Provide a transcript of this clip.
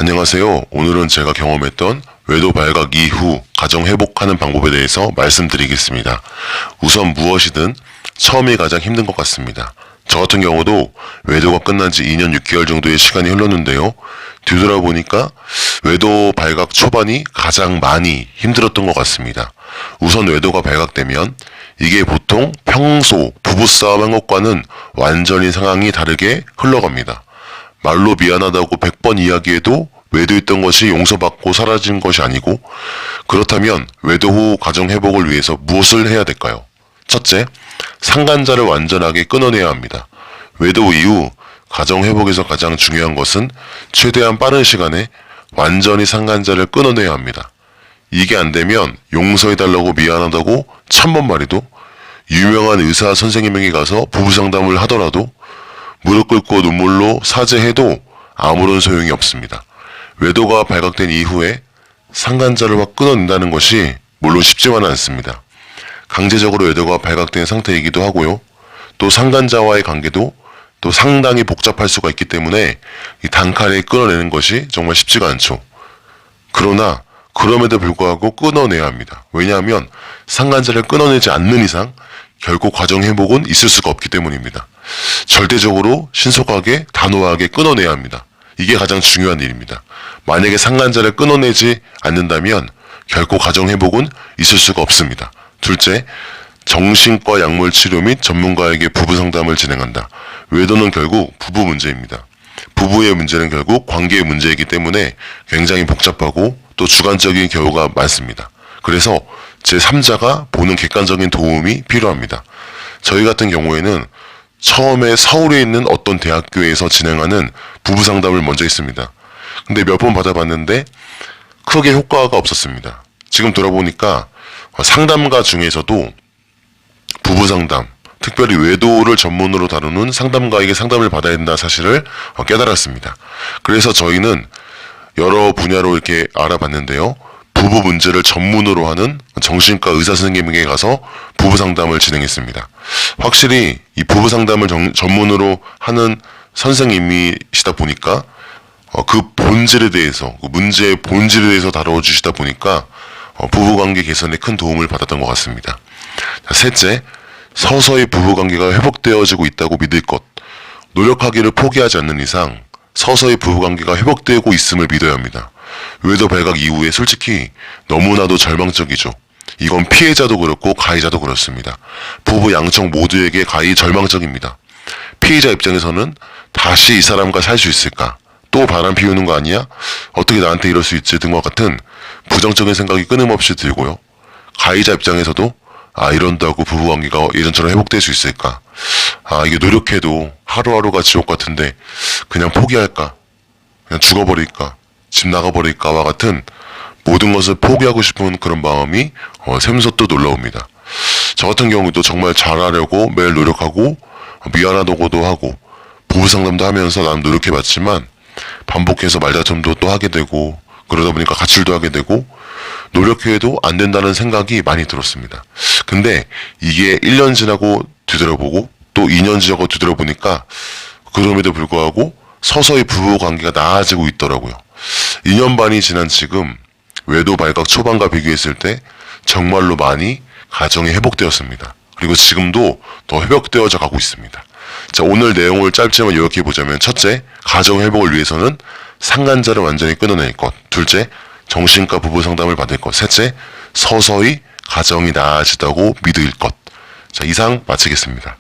안녕하세요. 오늘은 제가 경험했던 외도 발각 이후 가정 회복하는 방법에 대해서 말씀드리겠습니다. 우선 무엇이든 처음이 가장 힘든 것 같습니다. 저 같은 경우도 외도가 끝난 지 2년 6개월 정도의 시간이 흘렀는데요. 뒤돌아보니까 외도 발각 초반이 가장 많이 힘들었던 것 같습니다. 우선 외도가 발각되면 이게 보통 평소 부부싸움 한 것과는 완전히 상황이 다르게 흘러갑니다. 말로 미안하다고 100번 이야기해도 외도했던 것이 용서받고 사라진 것이 아니고, 그렇다면 외도 후 가정 회복을 위해서 무엇을 해야 될까요? 첫째, 상간자를 완전하게 끊어내야 합니다. 외도 이후 가정 회복에서 가장 중요한 것은 최대한 빠른 시간에 완전히 상간자를 끊어내야 합니다. 이게 안 되면 용서해달라고 미안하다고 1000번 말해도, 유명한 의사 선생님에게 가서 부부 상담을 하더라도, 무릎 꿇고 눈물로 사죄해도 아무런 소용이 없습니다. 외도가 발각된 이후에 상간자를 확 끊어낸다는 것이 물론 쉽지만은 않습니다. 강제적으로 외도가 발각된 상태이기도 하고요. 또 상간자와의 관계도 또 상당히 복잡할 수가 있기 때문에 이 단칼에 끊어내는 것이 정말 쉽지가 않죠. 그러나 그럼에도 불구하고 끊어내야 합니다. 왜냐하면 상간자를 끊어내지 않는 이상 결코 가정 회복은 있을 수가 없기 때문입니다. 절대적으로 신속하게 단호하게 끊어내야 합니다. 이게 가장 중요한 일입니다. 만약에 상간자를 끊어내지 않는다면 결코 가정 회복은 있을 수가 없습니다. 둘째, 정신과 약물 치료 및 전문가에게 부부 상담을 진행한다. 외도는 결국 부부 문제입니다. 부부의 문제는 결국 관계의 문제이기 때문에 굉장히 복잡하고 또 주관적인 경우가 많습니다. 그래서 제3자가 보는 객관적인 도움이 필요합니다. 저희 같은 경우에는 처음에 서울에 있는 어떤 대학교에서 진행하는 부부 상담을 먼저 했습니다. 근데 몇 번 받아봤는데 크게 효과가 없었습니다. 지금 돌아보니까 상담가 중에서도 부부 상담, 특별히 외도를 전문으로 다루는 상담가에게 상담을 받아야 된다는 사실을 깨달았습니다. 그래서 저희는 여러 분야로 이렇게 알아봤는데요. 부부 문제를 전문으로 하는 정신과 의사 선생님에게 가서 부부 상담을 진행했습니다. 확실히 이 부부 상담을 전문으로 하는 선생님이시다 보니까 그 본질에 대해서, 그 문제의 본질에 대해서 다뤄주시다 보니까 부부관계 개선에 큰 도움을 받았던 것 같습니다. 자, 셋째, 서서히 부부관계가 회복되어지고 있다고 믿을 것. 노력하기를 포기하지 않는 이상 서서히 부부관계가 회복되고 있음을 믿어야 합니다. 외도 발각 이후에 솔직히 너무나도 절망적이죠. 이건 피해자도 그렇고 가해자도 그렇습니다. 부부 양쪽 모두에게 가히 절망적입니다. 피해자 입장에서는 다시 이 사람과 살 수 있을까? 또 바람 피우는 거 아니야? 어떻게 나한테 이럴 수 있지? 등과 같은 부정적인 생각이 끊임없이 들고요. 가해자 입장에서도 이런다고 부부관계가 예전처럼 회복될 수 있을까? 이게 노력해도 하루하루가 지옥 같은데 그냥 포기할까? 그냥 죽어버릴까? 집 나가버릴까와 같은 모든 것을 포기하고 싶은 그런 마음이 샘솟도 놀라웁니다. 저 같은 경우도 정말 잘하려고 매일 노력하고 미안하다고도 하고 부부 상담도 하면서 난 노력해봤지만 반복해서 말다툼도 또 하게 되고 그러다 보니까 가출도 하게 되고 노력해도 안 된다는 생각이 많이 들었습니다. 근데 이게 1년 지나고 뒤돌아보고 또 2년 지나고 뒤돌아보니까 그럼에도 불구하고 서서히 부부 관계가 나아지고 있더라고요. 2년 반이 지난 지금 외도 발각 초반과 비교했을 때 정말로 많이 가정이 회복되었습니다. 그리고 지금도 더 회복되어져 가고 있습니다. 자, 오늘 내용을 짧지만 요약해 보자면, 첫째, 가정 회복을 위해서는 상간자를 완전히 끊어낼 것. 둘째, 정신과 부부 상담을 받을 것. 셋째, 서서히 가정이 나아지다고 믿을 것. 자, 이상 마치겠습니다.